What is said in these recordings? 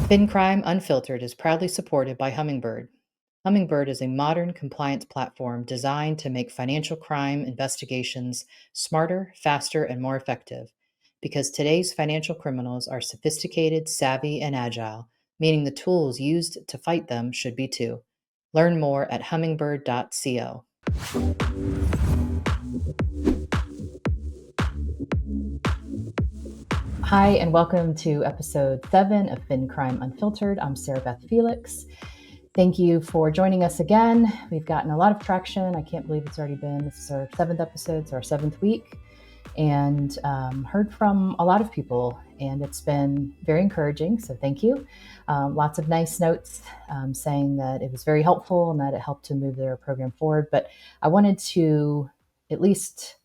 FinCrime Unfiltered is proudly supported by Hummingbird. Hummingbird is a modern compliance platform designed to make financial crime investigations smarter, faster, and more effective. Because today's financial criminals are sophisticated, savvy, and agile, meaning the tools used to fight them should be too. Learn more at hummingbird.co. Hi, and welcome to episode 7 of FinCrime Unfiltered. I'm Sarah Beth Felix. Thank you for joining us again. We've gotten a lot of traction. I can't believe it's already been, this is our 7th episode, it's our 7th week, and heard from a lot of people, and it's been very encouraging, so thank you. Lots of nice notes saying that it was very helpful and that it helped to move their program forward, but I wanted to at least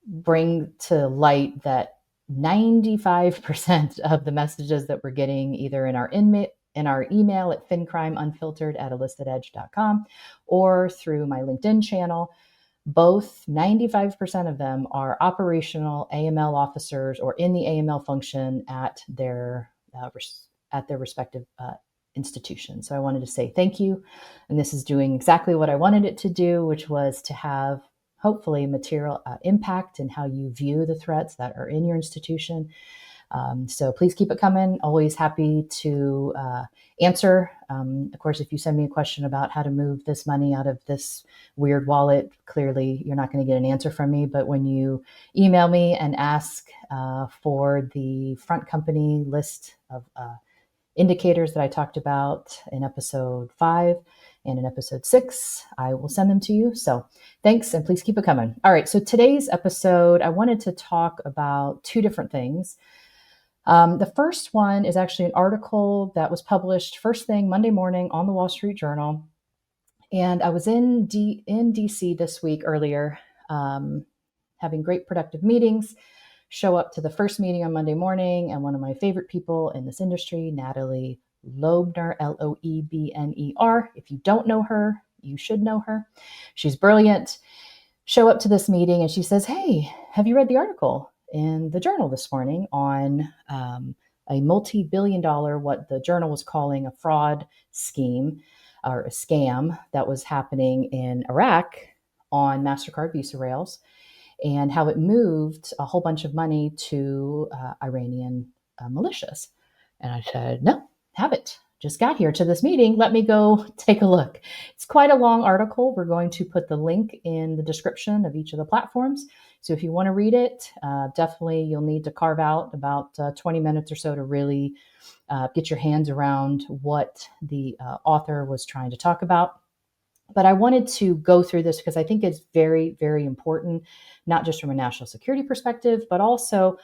bring to light that 95% of the messages that we're getting either in our email at fincrimeunfiltered@illicitedge.com or through my LinkedIn channel, both 95% of them are operational AML officers or in the AML function at their respective institutions. So I wanted to say thank you. And this is doing exactly what I wanted it to do, which was to have hopefully material impact in how you view the threats that are in your institution. So please keep it coming. Always happy to answer. Of course, if you send me a question about how to move this money out of this weird wallet, clearly you're not going to get an answer from me. But when you email me and ask for the front company list of indicators that I talked about in episode 5 and in episode 6, I will send them to you. So thanks, and please keep it coming. All right, so today's episode, I wanted to talk about 2 different things. The first one is actually an article that was published first thing Monday morning on the Wall Street Journal. And I was in DC this week earlier, having great productive meetings. Show up to the first meeting on Monday morning, and one of my favorite people in this industry, Natalie Loebner, Loebner. If you don't know her, you should know her. She's brilliant. Show up to this meeting and she says, "Hey, have you read the article in the journal this morning on a multi-billion-dollar, what the journal was calling a fraud scheme or a scam that was happening in Iraq on MasterCard Visa rails, and how it moved a whole bunch of money to Iranian militias?" And I said, "No, haven't. Just got here to this meeting. Let me go take a look." It's quite a long article. We're going to put the link in the description of each of the platforms. So if you want to read it, definitely you'll need to carve out about 20 minutes or so to really get your hands around what the author was trying to talk about. But I wanted to go through this because I think it's very, very important, not just from a national security perspective, but also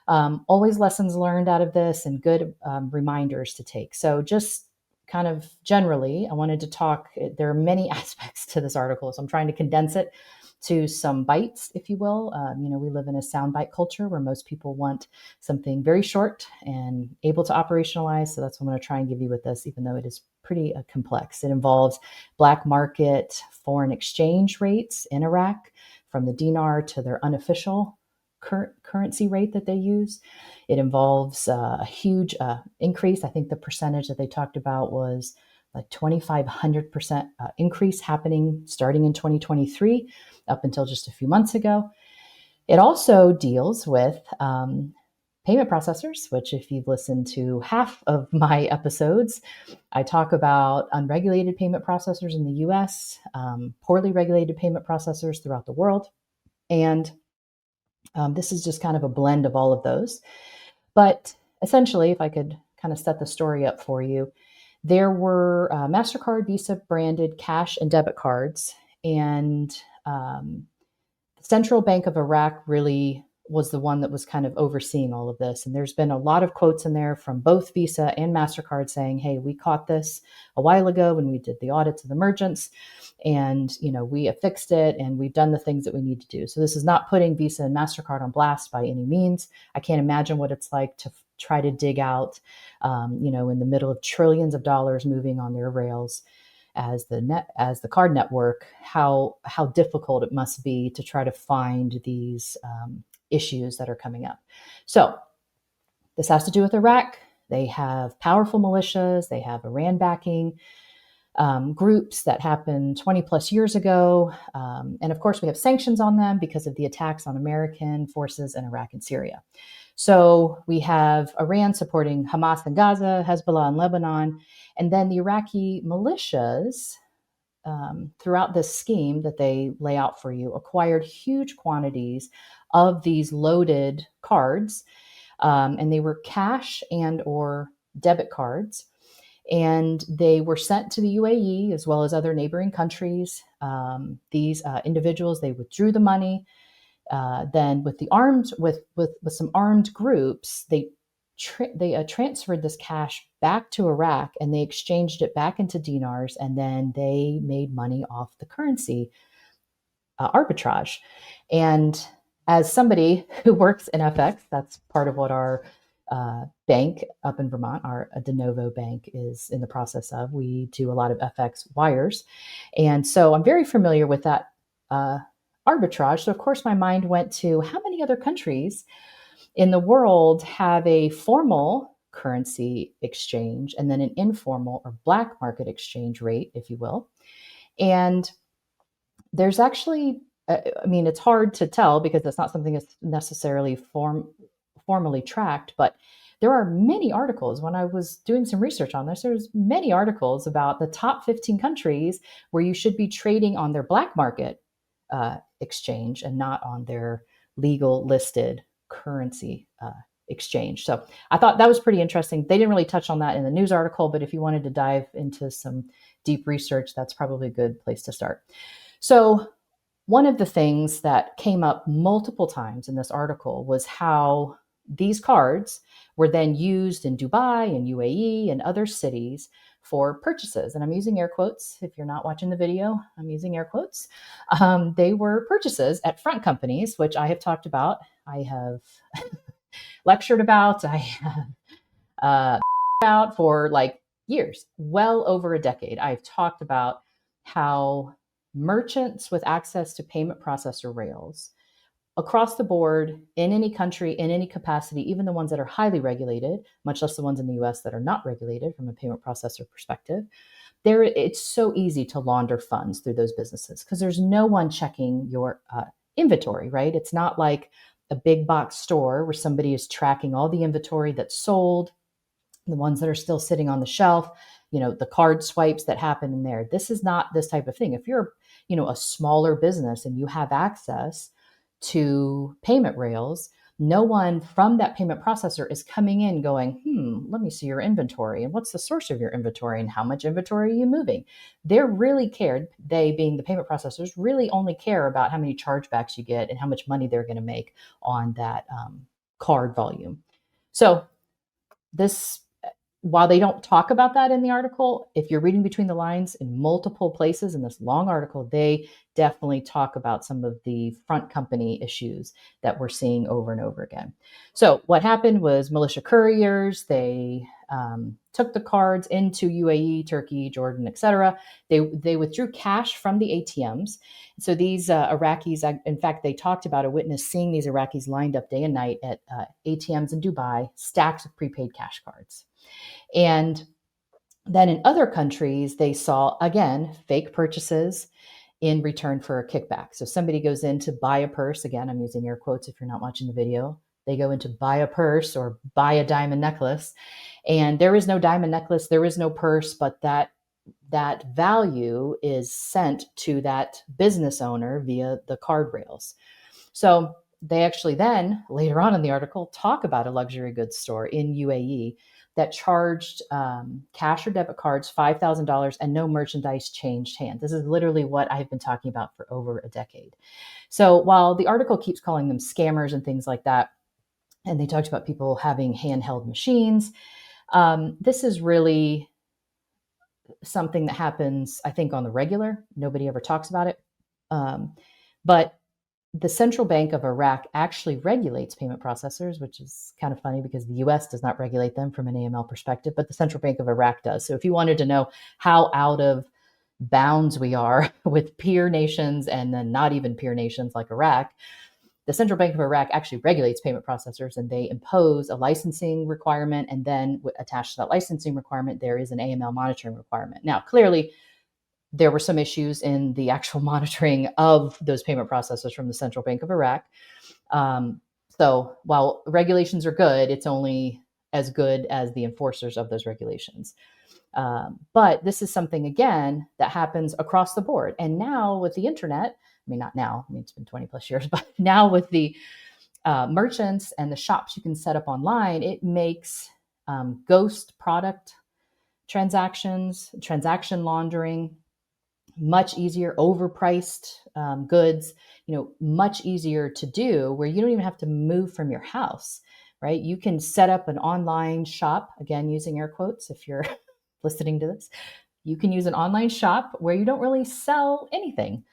always lessons learned out of this and good reminders to take. So just kind of generally, I wanted to talk, there are many aspects to this article, so I'm trying to condense it to some bites, if you will. We live in a soundbite culture where most people want something very short and able to operationalize. So that's what I'm going to try and give you with this, even though it is pretty complex. It involves black market foreign exchange rates in Iraq, from the dinar to their unofficial currency rate that they use. It involves a huge increase. I think the percentage that they talked about was like 2,500% increase happening starting in 2023 up until just a few months ago. It also deals with payment processors, which if you've listened to half of my episodes, I talk about unregulated payment processors in the US, poorly regulated payment processors throughout the world. And this is just kind of a blend of all of those. But essentially, if I could kind of set the story up for you, there were MasterCard, Visa branded cash and debit cards, and the Central Bank of Iraq really was the one that was kind of overseeing all of this. And there's been a lot of quotes in there from both Visa and MasterCard saying, "Hey, we caught this a while ago when we did the audits of the merchants, and we have fixed it, and we've done the things that we need to do." So this is not putting Visa and MasterCard on blast by any means. I can't imagine what it's like to try to dig out, in the middle of trillions of dollars moving on their rails as the card network, how difficult it must be to try to find these issues that are coming up. So this has to do with Iraq. They have powerful militias. They have Iran backing groups that happened 20 plus years ago. And of course, we have sanctions on them because of the attacks on American forces in Iraq and Syria. So we have Iran supporting Hamas in Gaza, Hezbollah in Lebanon, and then the Iraqi militias, throughout this scheme that they lay out for you, acquired huge quantities of these loaded cards, and they were cash and or debit cards, and they were sent to the UAE as well as other neighboring countries. These individuals, they withdrew the money. Then with some armed groups, they transferred this cash back to Iraq, and they exchanged it back into dinars, and then they made money off the currency arbitrage. And as somebody who works in FX, that's part of what our bank up in Vermont, our de novo bank, is in the process of. We do a lot of FX wires. And so I'm very familiar with that arbitrage. So of course my mind went to how many other countries in the world have a formal currency exchange and then an informal or black market exchange rate, if you will. And there's actually, it's hard to tell because it's not something that's necessarily formally tracked, but there are many articles. When I was doing some research on this, there's many articles about the top 15 countries where you should be trading on their black market exchange and not on their legal listed currency exchange. So I thought that was pretty interesting. They didn't really touch on that in the news article, but if you wanted to dive into some deep research, that's probably a good place to start. So one of the things that came up multiple times in this article was how these cards were then used in Dubai and UAE and other cities for purchases. And I'm using air quotes. If you're not watching the video, I'm using air quotes. They were purchases at front companies, which I have talked about. I have lectured about. I have about for like years, well over a decade. I've talked about how merchants with access to payment processor rails across the board, in any country, in any capacity, even the ones that are highly regulated, much less the ones in the US that are not regulated from a payment processor perspective, it's so easy to launder funds through those businesses because there's no one checking your inventory, right? It's not like a big box store where somebody is tracking all the inventory that's sold, the ones that are still sitting on the shelf, the card swipes that happen in there. This is not this type of thing. If you're, a smaller business and you have access to payment rails, no one from that payment processor is coming in going, let me see your inventory and what's the source of your inventory and how much inventory are you moving? They're really cared, they being the payment processors, really only care about how many chargebacks you get and how much money they're going to make on that card volume. So this, while they don't talk about that in the article, if you're reading between the lines in multiple places in this long article, they definitely talk about some of the front company issues that we're seeing over and over again. So what happened was militia couriers, they took the cards into UAE, Turkey, Jordan, etc. They withdrew cash from the ATMs. So these Iraqis, in fact, they talked about a witness seeing these Iraqis lined up day and night at ATMs in Dubai, stacks of prepaid cash cards. And then in other countries, they saw, again, fake purchases in return for a kickback. So somebody goes in to buy a purse. Again, I'm using air quotes if you're not watching the video. They go in to buy a purse or buy a diamond necklace. And there is no diamond necklace, there is no purse, but that value is sent to that business owner via the card rails. So they actually then, later on in the article, talk about a luxury goods store in UAE that charged cash or debit cards $5,000 and no merchandise changed hands. This is literally what I've been talking about for over a decade. So while the article keeps calling them scammers and things like that, and they talked about people having handheld machines, this is really something that happens, I think, on the regular. Nobody ever talks about it. But the Central Bank of Iraq actually regulates payment processors, which is kind of funny because the US does not regulate them from an AML perspective, but the Central Bank of Iraq does. So if you wanted to know how out of bounds we are with peer nations and then not even peer nations like Iraq, the Central Bank of Iraq actually regulates payment processors, and they impose a licensing requirement. And then attached to that licensing requirement, there is an AML monitoring requirement. Now, clearly, there were some issues in the actual monitoring of those payment processors from the Central Bank of Iraq. So while regulations are good, it's only as good as the enforcers of those regulations. But this is something, again, that happens across the board. And now with the internet, I mean, not now, I mean, it's been 20 plus years, but now with the merchants and the shops you can set up online, it makes ghost product transactions, transaction laundering, much easier, overpriced goods, much easier to do, where you don't even have to move from your house, right? You can set up an online shop, again, using air quotes, if you're listening to this. You can use an online shop where you don't really sell anything.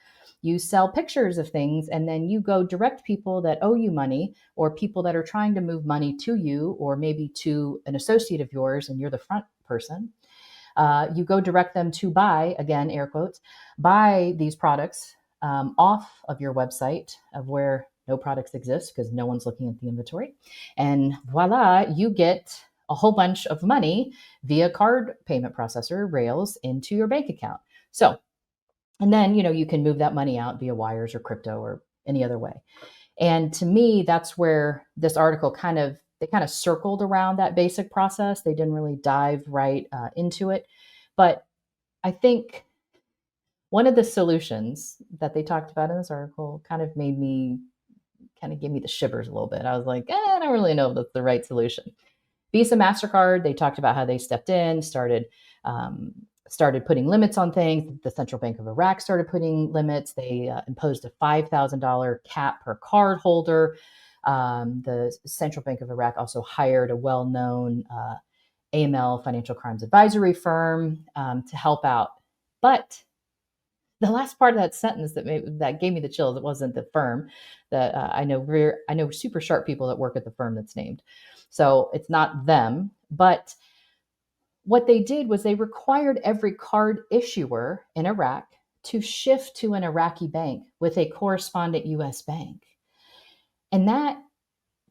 You sell pictures of things, and then you go direct people that owe you money, or people that are trying to move money to you, or maybe to an associate of yours, and you're the front person. You go direct them to buy, again, air quotes, buy these products off of your website, of where no products exist because no one's looking at the inventory. And voila, you get a whole bunch of money via card payment processor rails into your bank account. So, and then, you can move that money out via wires or crypto or any other way. And to me, that's where this article they kind of circled around that basic process. They didn't really dive right into it. But I think one of the solutions that they talked about in this article kind of gave me the shivers a little bit. I was like, I don't really know if that's the right solution. Visa, MasterCard, they talked about how they stepped in, started putting limits on things. The Central Bank of Iraq started putting limits. They imposed a $5,000 cap per card holder. The Central Bank of Iraq also hired a well-known AML financial crimes advisory firm to help out. But the last part of that sentence that gave me the chills, it wasn't the firm. That I know super sharp people that work at the firm that's named. So it's not them. But what they did was they required every card issuer in Iraq to shift to an Iraqi bank with a correspondent U.S. bank. And that,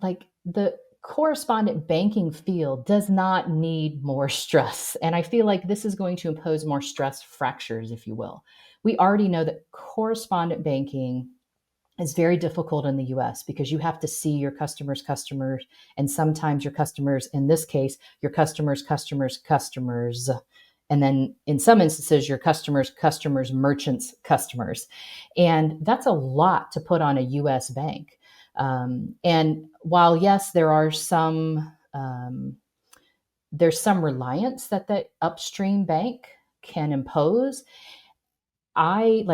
the correspondent banking field does not need more stress. And I feel like this is going to impose more stress fractures, if you will. We already know that correspondent banking is very difficult in the US because you have to see your customers, and sometimes your customers, in this case, your customers. And then in some instances, your customers, merchants, customers. And that's a lot to put on a US bank. And while, yes, there's some reliance that upstream bank can impose, I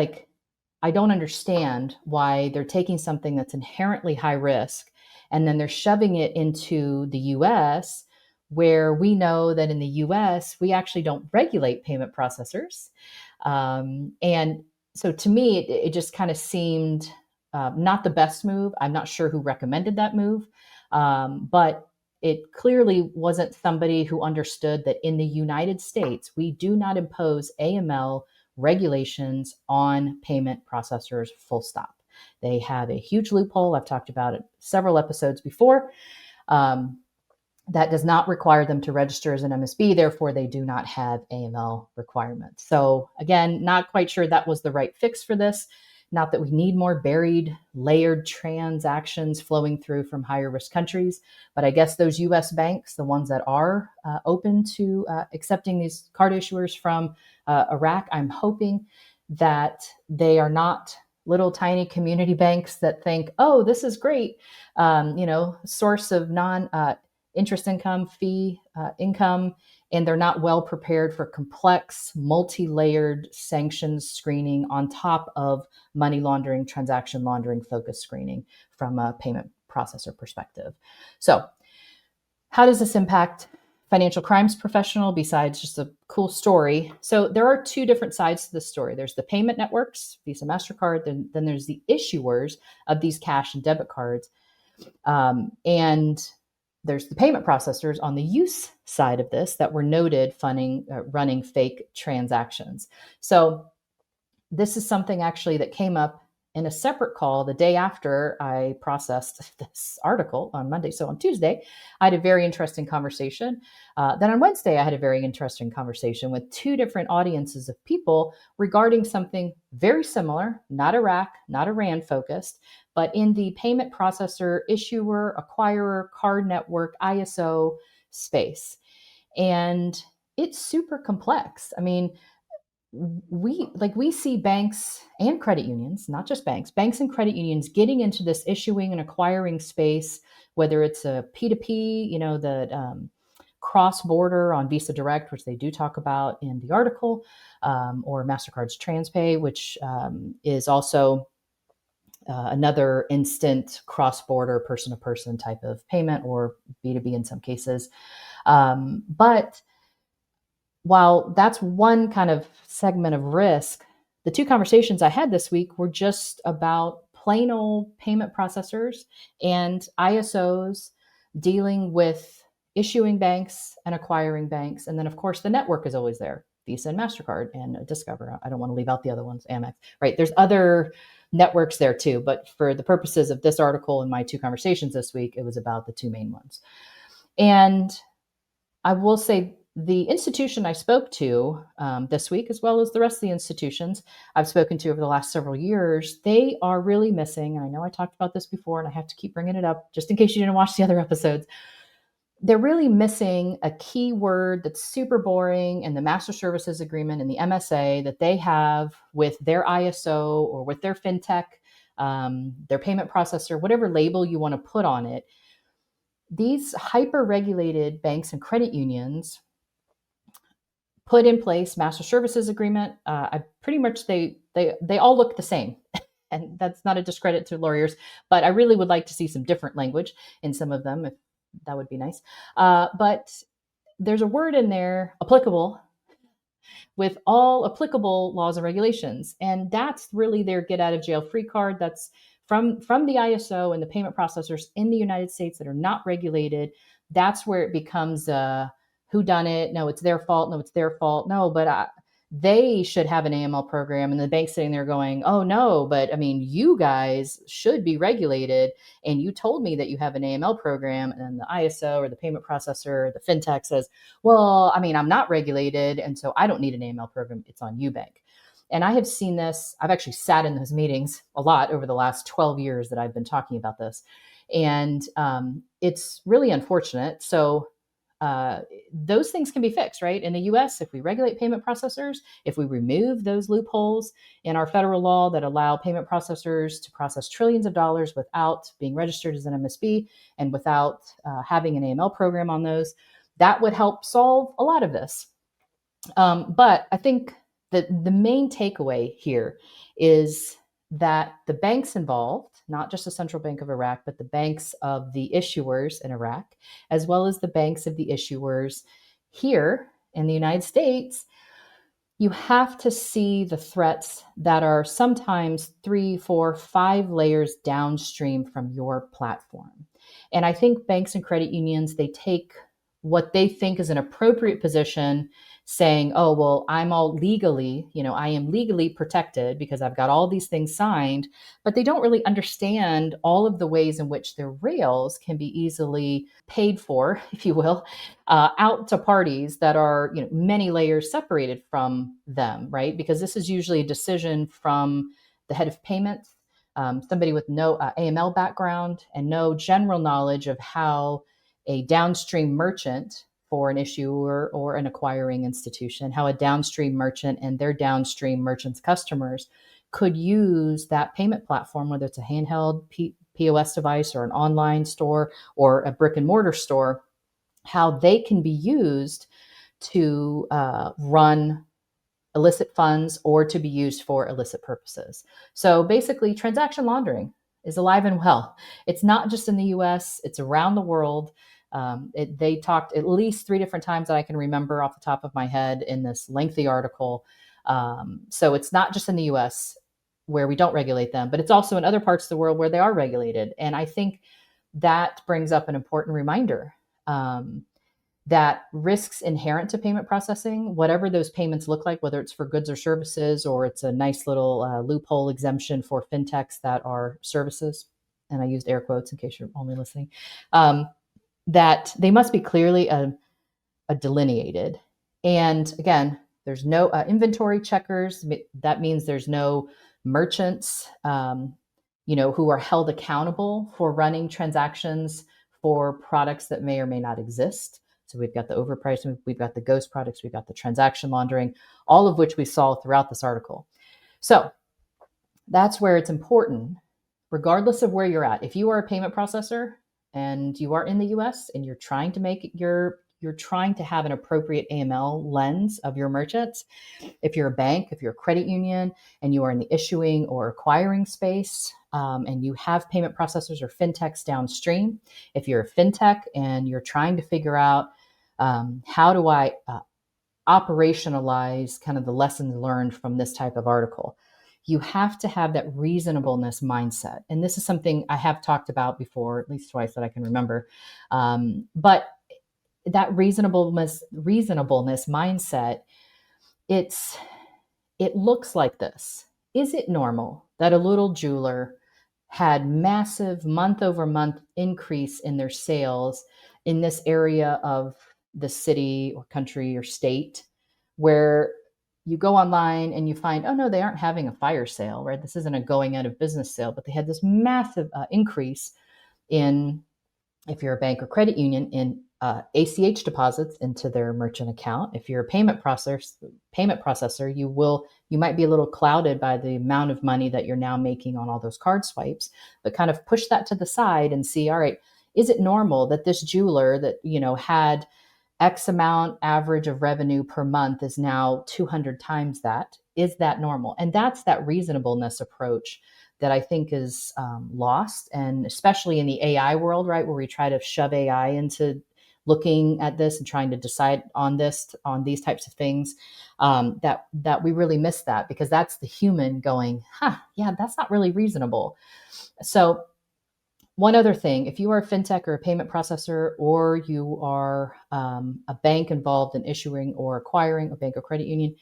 don't understand why they're taking something that's inherently high risk and then they're shoving it into the US, where we know that in the US, we actually don't regulate payment processors. And so to me, it just kind of seemed not the best move. I'm not sure who recommended that move, but it clearly wasn't somebody who understood that in the United States, we do not impose AML regulations on payment processors, full stop. They have a huge loophole. I've talked about it several episodes before. That does not require them to register as an MSB. Therefore, they do not have AML requirements. So again, not quite sure that was the right fix for this. Not that we need more buried, layered transactions flowing through from higher risk countries, but I guess those US banks, the ones that are open to accepting these card issuers from Iraq, I'm hoping that they are not little tiny community banks that think, oh, this is great, source of non-interest income, fee income, and they're not well prepared for complex, multi-layered sanctions screening on top of money laundering, transaction laundering focus screening from a payment processor perspective. So how does this impact financial crimes professional besides just a cool story? So there are two different sides to this story. There's the payment networks, Visa, MasterCard, then there's the issuers of these cash and debit cards. And there's the payment processors on the use side of this that were noted running fake transactions. So this is something actually that came up in a separate call the day after I processed this article on Monday. So on Tuesday, I had a very interesting conversation. Then on Wednesday, I had a very interesting conversation with two different audiences of people regarding something very similar, not Iraq, not Iran focused, but in the payment processor, issuer, acquirer, card network, ISO space. And it's super complex. I mean, we see banks and credit unions, not just banks and credit unions getting into this issuing and acquiring space, whether it's a P2P, the cross border on Visa Direct, which they do talk about in the article, or MasterCard's TransPay, which is also another instant cross border person to person type of payment, or B2B in some cases. But while that's one kind of segment of risk, the two conversations I had this week were just about plain old payment processors and ISOs dealing with issuing banks and acquiring banks. And then, of course, the network is always there, Visa and MasterCard and Discover. I don't want to leave out the other ones, Amex, right? There's other networks there too. But for the purposes of this article and my two conversations this week, it was about the two main ones. And I will say, the institution I spoke to this week, as well as the rest of the institutions I've spoken to over the last several years, they are really missing, and I know I talked about this before and I have to keep bringing it up just in case you didn't watch the other episodes, they're really missing a key word that's super boring in the Master Services Agreement and the MSA that they have with their ISO or with their FinTech, their payment processor, whatever label you want to put on it. These hyper-regulated banks and credit unions put in place Master Services Agreement. I pretty much they all look the same, and that's not a discredit to lawyers, but I really would like to see some different language in some of them. If that would be nice. But there's a word in there, applicable, with all applicable laws and regulations, and that's really their get out of jail free card. That's from the ISO and the payment processors in the United States that are not regulated. That's where it becomes who done it? No, it's their fault. No, it's their fault. No, but they should have an AML program. And the bank's sitting there going, oh no, but I mean, you guys should be regulated. And you told me that you have an AML program. And then the ISO or the payment processor, the FinTech says, well, I mean, I'm not regulated. And so I don't need an AML program. It's on you, bank. And I have seen this. I've actually sat in those meetings a lot over the last 12 years that I've been talking about this. And it's really unfortunate. So those things can be fixed, right? In the US, if we regulate payment processors, if we remove those loopholes in our federal law that allow payment processors to process trillions of dollars without being registered as an MSB and without having an AML program on those, that would help solve a lot of this. But I think that the main takeaway here is that the banks involved, not just the Central Bank of Iraq, but the banks of the issuers in Iraq, as well as the banks of the issuers here in the United States, you have to see the threats that are sometimes 3, 4, 5 layers downstream from your platform. And I think banks and credit unions, they take what they think is an appropriate position, saying, oh, well, I am legally protected because I've got all these things signed, but they don't really understand all of the ways in which their rails can be easily paid for, if you will, out to parties that are, many layers separated from them, right? Because this is usually a decision from the head of payments, somebody with no AML background and no general knowledge of how a downstream merchant for an issuer or an acquiring institution, how a downstream merchant and their downstream merchants' customers could use that payment platform, whether it's a handheld POS device or an online store or a brick and mortar store, how they can be used to run illicit funds or to be used for illicit purposes. So basically, transaction laundering is alive and well. It's not just in the US, it's around the world. They talked at least 3 different times that I can remember off the top of my head in this lengthy article. So it's not just in the US where we don't regulate them, but it's also in other parts of the world where they are regulated. And I think that brings up an important reminder. that risks inherent to payment processing, whatever those payments look like, whether it's for goods or services, or it's a nice little loophole exemption for fintechs that are services, and I used air quotes in case you're only listening, that they must be clearly delineated. And again, there's no inventory checkers. That means there's no merchants, who are held accountable for running transactions for products that may or may not exist. So we've got the overpricing, we've got the ghost products, we've got the transaction laundering, all of which we saw throughout this article. So that's where it's important, regardless of where you're at. If you are a payment processor and you are in the US and you're trying to have an appropriate AML lens of your merchants. If you're a bank, if you're a credit union, and you are in the issuing or acquiring space, and you have payment processors or fintechs downstream, if you're a fintech and you're trying to figure out how do I operationalize kind of the lessons learned from this type of article, you have to have that reasonableness mindset. And this is something I have talked about before, at least twice that I can remember. But that reasonableness mindset, it looks like this. Is it normal that a little jeweler had massive month over month increase in their sales in this area of the city or country or state, where you go online and you find, oh no, they aren't having a fire sale, right? This isn't a going out of business sale, but they had this massive increase in, if you're a bank or credit union, in ACH deposits into their merchant account. If you're a payment processor, you might be a little clouded by the amount of money that you're now making on all those card swipes, but kind of push that to the side and see, all right, is it normal that this jeweler that, had X amount average of revenue per month is now 200 times that? Is that normal? And that's that reasonableness approach that I think is lost, and especially in the AI world, right, where we try to shove AI into looking at this and trying to decide on these types of things, that we really miss that, because that's the human going, yeah, that's not really reasonable. So one other thing, if you are a fintech or a payment processor, or you are a bank involved in issuing or acquiring, a bank or credit union,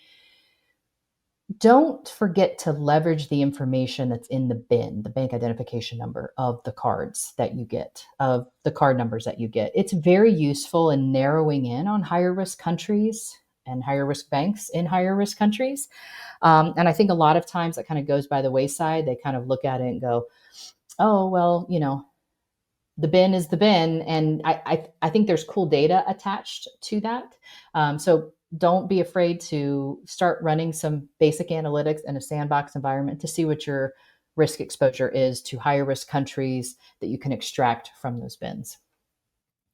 don't forget to leverage the information that's in the BIN, the bank identification number of the cards that you get, of the card numbers that you get. It's very useful in narrowing in on higher risk countries and higher risk banks in higher risk countries. And I think a lot of times that kind of goes by the wayside. They kind of look at it and go, oh, well, the BIN is the BIN. And I think there's cool data attached to that. So don't be afraid to start running some basic analytics in a sandbox environment to see what your risk exposure is to higher risk countries that you can extract from those bins.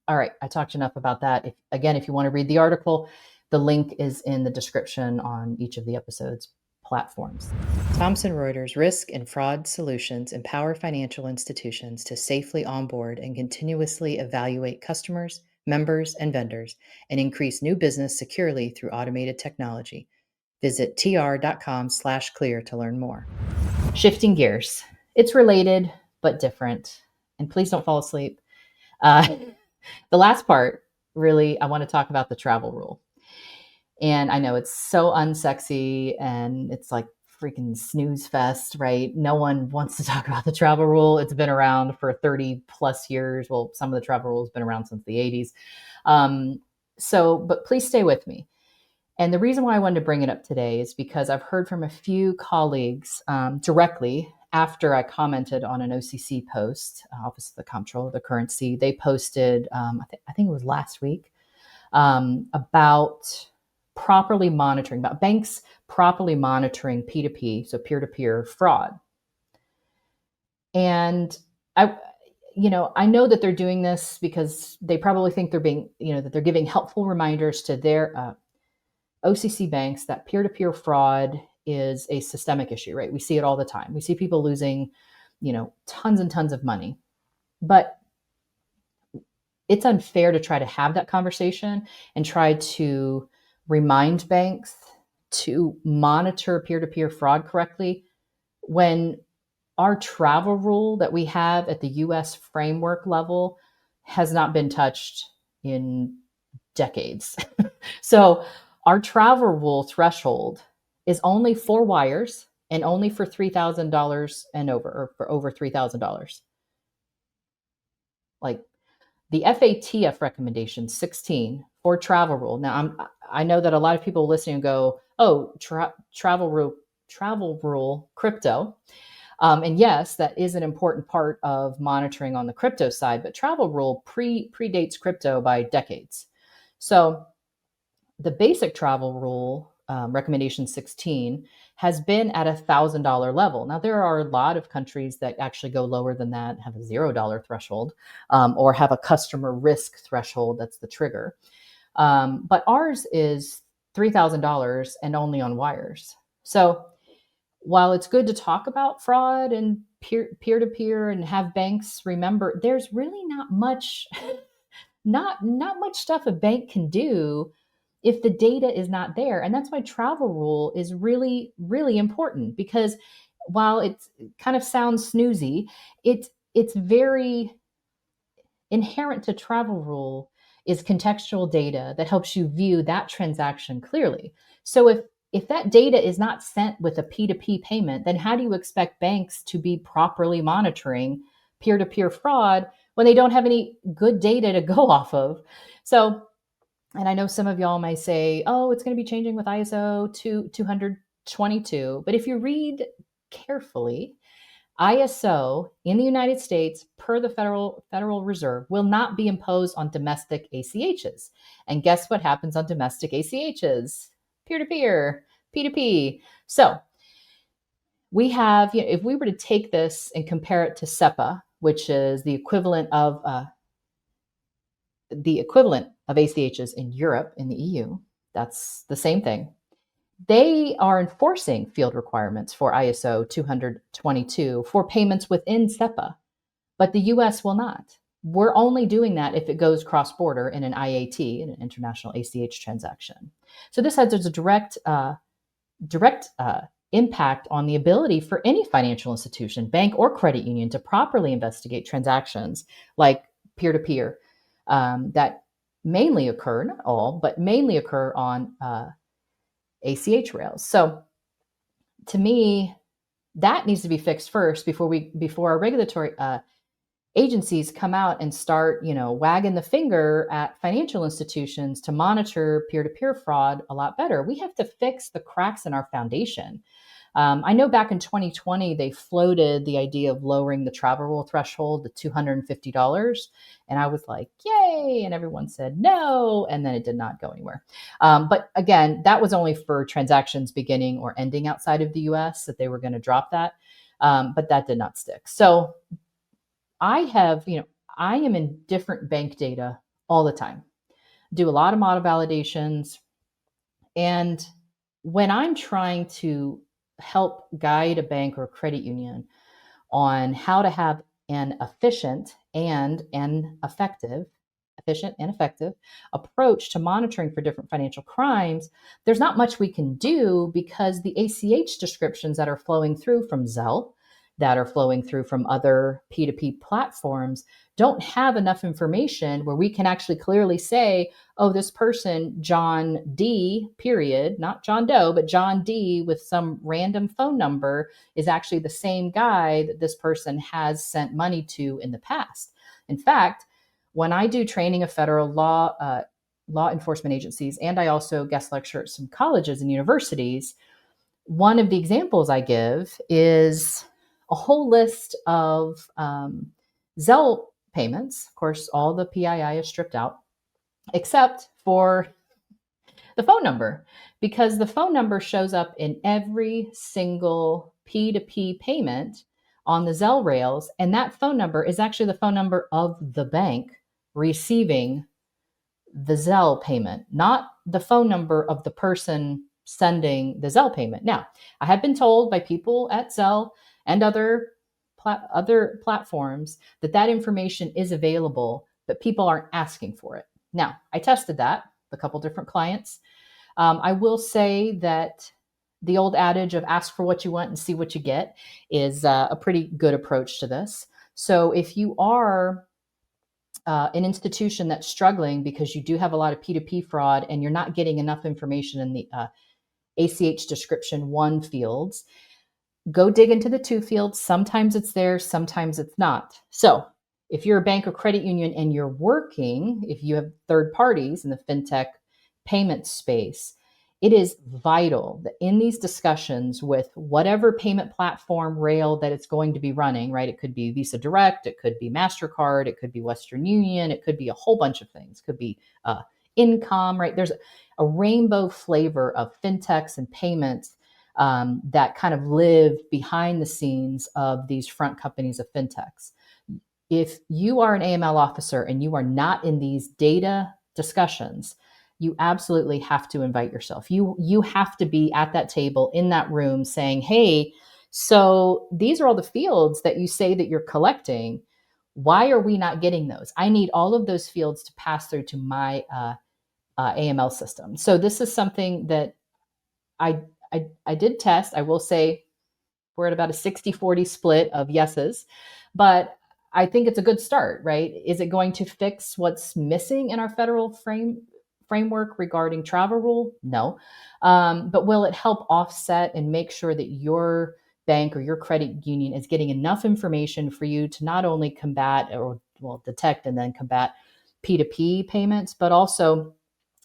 All right, I talked enough about that. If you want to read the article, the link is in the description on each of the episode's platforms. Thomson Reuters Risk and Fraud Solutions empower financial institutions to safely onboard and continuously evaluate customers, members, and vendors, and increase new business securely through automated technology. Visit tr.com/clear to learn more. Shifting gears. It's related, but different. And please don't fall asleep. The last part, really, I want to talk about the travel rule. And I know it's so unsexy and it's like freaking snooze fest, right? No one wants to talk about the travel rule. It's been around for 30 plus years. Well, some of the travel rules have been around since the 80s. But please stay with me. And the reason why I wanted to bring it up today is because I've heard from a few colleagues directly after I commented on an OCC post, Office of the Comptroller of the Currency. They posted, I think it was last week, about banks properly monitoring P2P, so peer-to-peer fraud. And I know that they're doing this because they probably think that they're giving helpful reminders to their OCC banks that peer-to-peer fraud is a systemic issue, right? We see it all the time. We see people losing, tons and tons of money. But it's unfair to try to have that conversation and try to remind banks to monitor peer-to-peer fraud correctly when our travel rule that we have at the US framework level has not been touched in decades. So our travel rule threshold is only for wires and only for $3,000 and over, or for over $3,000. Like the FATF recommendation 16 for travel rule. Now I know that a lot of people listening go, oh, travel rule, crypto. And yes, that is an important part of monitoring on the crypto side, but travel rule predates crypto by decades. So the basic travel rule, recommendation 16, has been at $1,000 level. Now, there are a lot of countries that actually go lower than that, have a $0 threshold, or have a customer risk threshold. That's the trigger. But ours is $3,000 and only on wires. So while it's good to talk about fraud and peer-to-peer and have banks remember, there's really not much not much stuff a bank can do if the data is not there. And that's why travel rule is really, really important, because while it kind of sounds snoozy, it's very inherent to travel rule is contextual data that helps you view that transaction clearly. So if that data is not sent with a P2P payment, then how do you expect banks to be properly monitoring peer-to-peer fraud when they don't have any good data to go off of? So, and I know some of y'all may say, oh, it's going to be changing with ISO 222. But if you read carefully, ISO in the United States, per the Federal Reserve, will not be imposed on domestic ACHs. And guess what happens on domestic ACHs? Peer-to-peer, P2P. So we have, if we were to take this and compare it to SEPA, which is the equivalent of ACHs in Europe, in the EU, that's the same thing. They are enforcing field requirements for ISO 222 for payments within SEPA, but the US will not. We're only doing that if it goes cross-border in an IAT, in an international ACH transaction. So this has a direct impact on the ability for any financial institution, bank or credit union, to properly investigate transactions like peer-to-peer that mainly occur, not all, but mainly occur on ACH rails. So to me, that needs to be fixed first before our regulatory agencies come out and start, wagging the finger at financial institutions to monitor peer-to-peer fraud a lot better. We have to fix the cracks in our foundation. I know back in 2020, they floated the idea of lowering the travel rule threshold to $250. And I was like, yay. And everyone said no. And then it did not go anywhere. But again, that was only for transactions beginning or ending outside of the US, that they were going to drop that. But that did not stick. So I am in different bank data all the time, do a lot of model validations. And when I'm trying to help guide a bank or a credit union on how to have an efficient and effective approach to monitoring for different financial crimes, there's not much we can do, because the ACH descriptions that are flowing through from Zelle, that are flowing through from other P2P platforms, don't have enough information where we can actually clearly say, oh, this person, John D, period, not John Doe, but John D with some random phone number, is actually the same guy that this person has sent money to in the past. In fact, when I do training of federal law enforcement agencies, and I also guest lecture at some colleges and universities, one of the examples I give is a whole list of Zelle payments. Of course, all the PII is stripped out, except for the phone number, because the phone number shows up in every single P2P payment on the Zelle rails. And that phone number is actually the phone number of the bank receiving the Zelle payment, not the phone number of the person sending the Zelle payment. Now, I have been told by people at Zelle and other platforms that information is available, but people aren't asking for it. Now, I tested that with a couple different clients. I will say that the old adage of ask for what you want and see what you get is a pretty good approach to this. So if you are an institution that's struggling because you do have a lot of P2P fraud and you're not getting enough information in the ACH description 1 fields, go dig into the 2 fields. Sometimes it's there, sometimes it's not. So if you're a bank or credit union and you're working, if you have third parties in the fintech payment space, it is vital that in these discussions with whatever payment platform rail that it's going to be running, right? It could be Visa Direct, it could be MasterCard, it could be Western Union, it could be a whole bunch of things. It could be income, right? There's a rainbow flavor of fintechs and payments that kind of live behind the scenes of these front companies of fintechs. If you are an AML officer and you are not in these data discussions, you absolutely have to invite yourself. You have to be at that table in that room saying, hey, so these are all the fields that you say that you're collecting. Why are we not getting those? I need all of those fields to pass through to my AML system. So this is something that I did test. I will say we're at about a 60-40 split of yeses, but I think it's a good start, right? Is it going to fix what's missing in our federal framework regarding travel rule? No. But will it help offset and make sure that your bank or your credit union is getting enough information for you to not only combat or detect and then combat P2P payments, but also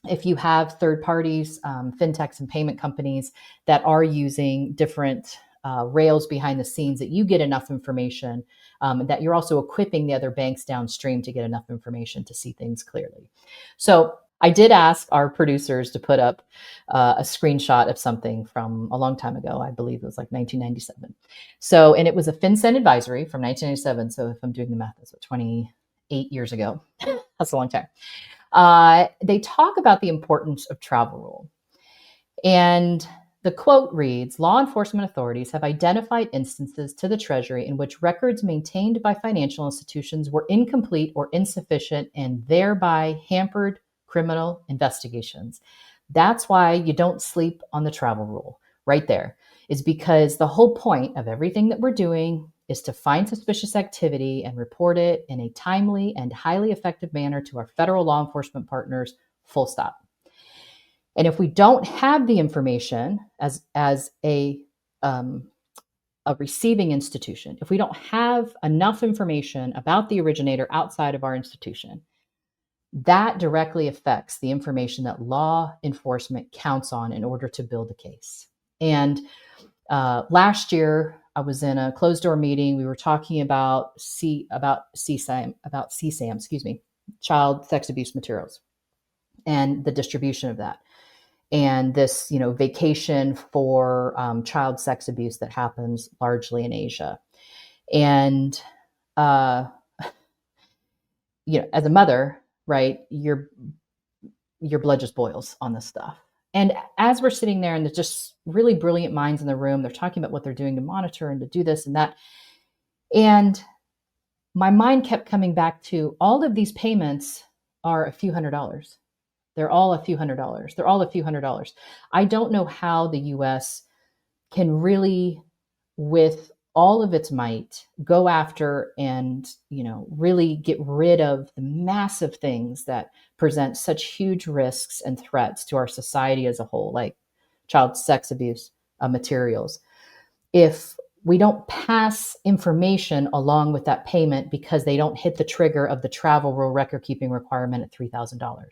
if you have third parties, fintechs and payment companies that are using different rails behind the scenes, that you get enough information, that you're also equipping the other banks downstream to get enough information to see things clearly. So I did ask our producers to put up a screenshot of something from a long time ago. I believe it was like 1997. So, and it was a FinCEN advisory from 1997. So if I'm doing the math, that's what, 28 years ago. That's a long time. They talk about the importance of travel rule. And the quote reads, law enforcement authorities have identified instances to the Treasury in which records maintained by financial institutions were incomplete or insufficient and thereby hampered criminal investigations. That's why you don't sleep on the travel rule right there, is because the whole point of everything that we're doing is to find suspicious activity and report it in a timely and highly effective manner to our federal law enforcement partners, full stop. And if we don't have the information as a receiving institution, if we don't have enough information about the originator outside of our institution, that directly affects the information that law enforcement counts on in order to build a case. And last year, I was in a closed door meeting. We were talking about CSAM, child sex abuse materials, and the distribution of that, and this, vacation for child sex abuse that happens largely in Asia. And as a mother, right, your blood just boils on this stuff. And as we're sitting there and there's just really brilliant minds in the room, they're talking about what they're doing to monitor and to do this and that. And my mind kept coming back to all of these payments are a few $100s. They're all a few $100s. They're all a few $100s. I don't know how the US can really, with all of its might, go after and, really get rid of the massive things that present such huge risks and threats to our society as a whole, like child sex abuse materials, if we don't pass information along with that payment because they don't hit the trigger of the travel rule record keeping requirement at $3,000.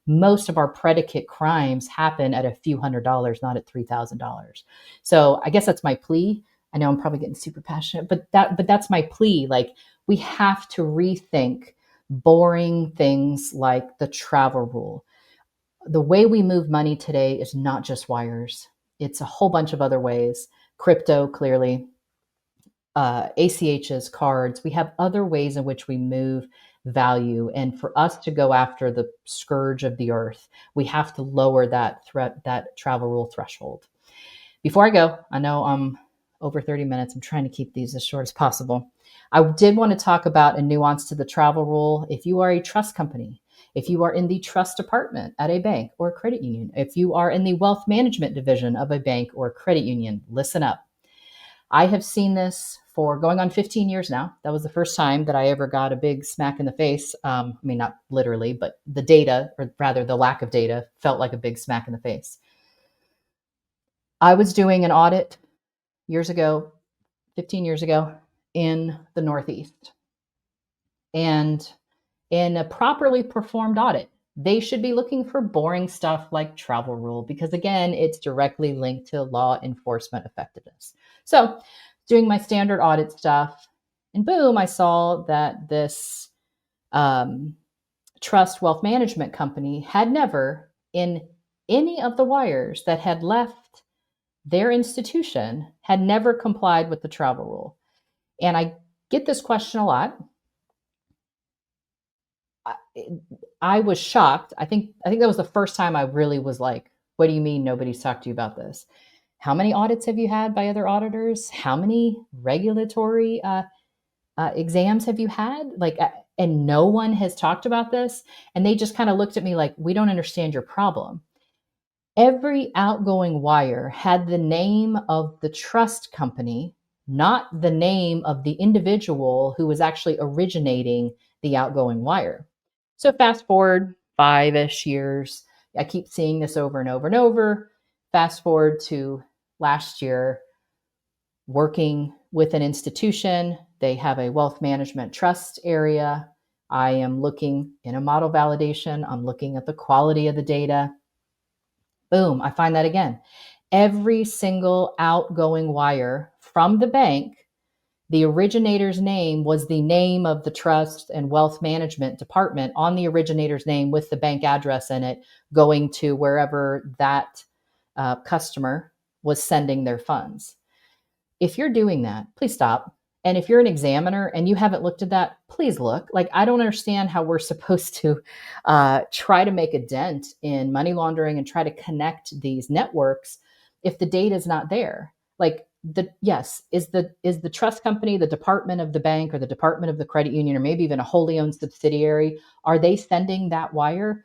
Most of our predicate crimes happen at a few $100s, not at $3,000. So I guess that's my plea. I know I'm probably getting super passionate, but that's my plea. Like, we have to rethink boring things like the travel rule. The way we move money today is not just wires. It's a whole bunch of other ways. Crypto, clearly, ACHs, cards. We have other ways in which we move value. And for us to go after the scourge of the earth, we have to lower that travel rule threshold. Before I go, I know I'm over 30 minutes. I'm trying to keep these as short as possible. I did want to talk about a nuance to the travel rule. If you are a trust company, if you are in the trust department at a bank or credit union, if you are in the wealth management division of a bank or credit union, listen up. I have seen this for going on 15 years now. That was the first time that I ever got a big smack in the face. I mean, not literally, but the data, or rather the lack of data, felt like a big smack in the face. I was doing an audit years ago, 15 years ago, in the Northeast. And in a properly performed audit, they should be looking for boring stuff like travel rule, because again, it's directly linked to law enforcement effectiveness. So, doing my standard audit stuff, and boom, I saw that this trust wealth management company had never, in any of the wires that had left their institution, had never complied with the travel rule. And I get this question a lot. I was shocked. I think that was the first time I really was like, what do you mean nobody's talked to you about this? How many audits have you had by other auditors? How many regulatory exams have you had? And no one has talked about this. And they just kind of looked at me like, we don't understand your problem. Every outgoing wire had the name of the trust company, not the name of the individual who was actually originating the outgoing wire. So fast forward 5-ish years, I keep seeing this over and over and over. Fast forward to last year, working with an institution. They have a wealth management trust area. I am looking in a model validation. I'm looking at the quality of the data. Boom, I find that again. Every single outgoing wire from the bank, the originator's name was the name of the trust and wealth management department on the originator's name with the bank address in it, going to wherever that customer was sending their funds. If you're doing that, please stop. And if you're an examiner and you haven't looked at that, please look. Like, I don't understand how we're supposed to try to make a dent in money laundering and try to connect these networks if the data is not there. Like, is the trust company, the department of the bank, or the department of the credit union, or maybe even a wholly owned subsidiary, are they sending that wire?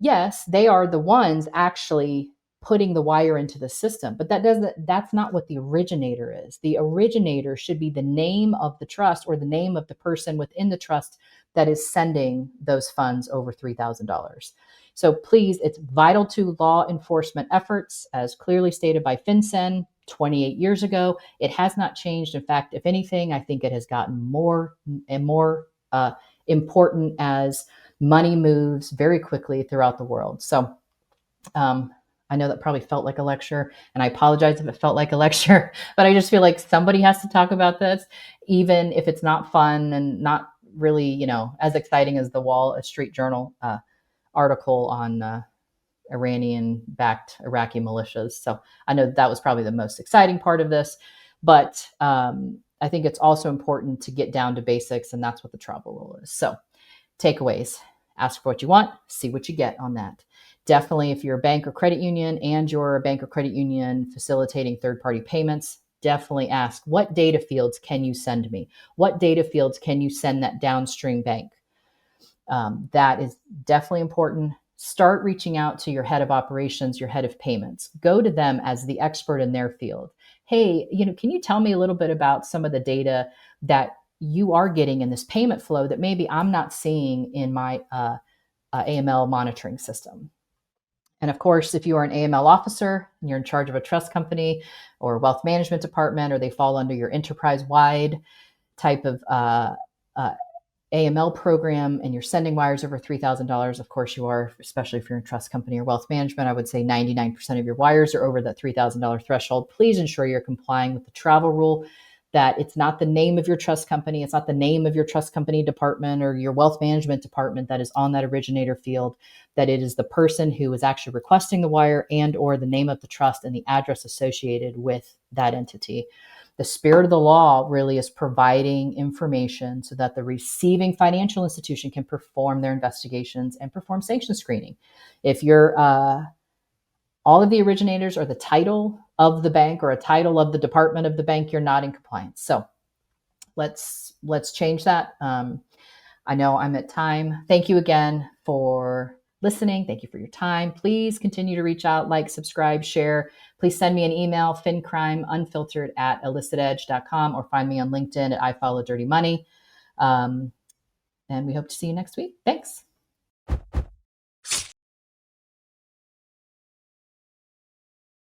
Yes, they are the ones actually putting the wire into the system, but that's not what the originator is. The originator should be the name of the trust or the name of the person within the trust that is sending those funds over $3,000. So please, it's vital to law enforcement efforts, as clearly stated by FinCEN 28 years ago. It has not changed. In fact, if anything, I think it has gotten more and more important as money moves very quickly throughout the world. So I know that probably felt like a lecture, and I apologize if it felt like a lecture, but I just feel like somebody has to talk about this, even if it's not fun and not really, as exciting as the Wall Street Journal article on Iranian-backed Iraqi militias. So I know that was probably the most exciting part of this, but I think it's also important to get down to basics, and that's what the travel rule is. So takeaways: ask for what you want, see what you get on that. Definitely, if you're a bank or credit union and you're a bank or credit union facilitating third-party payments, definitely ask, what data fields can you send me? What data fields can you send that downstream bank? That is definitely important. Start reaching out to your head of operations, your head of payments. Go to them as the expert in their field. Hey, can you tell me a little bit about some of the data that you are getting in this payment flow that maybe I'm not seeing in my AML monitoring system? And of course, if you are an AML officer and you're in charge of a trust company or wealth management department, or they fall under your enterprise-wide type of AML program, and you're sending wires over $3,000, of course you are, especially if you're in trust company or wealth management, I would say 99% of your wires are over that $3,000 threshold. Please ensure you're complying with the travel rule, that it's not the name of your trust company, it's not the name of your trust company department or your wealth management department that is on that originator field, that it is the person who is actually requesting the wire and or the name of the trust and the address associated with that entity. The spirit of the law really is providing information so that the receiving financial institution can perform their investigations and perform sanction screening. If you're all of the originators or the title of the bank or a title of the department of the bank, you're not in compliance. So let's change that. I know I'm at time. Thank you again for listening. Thank you for your time. Please continue to reach out, like, subscribe, share. Please send me an email, FinCrimeUnfiltered@illicitedge.com, or find me on LinkedIn at I Follow Dirty Money. And we hope to see you next week. Thanks.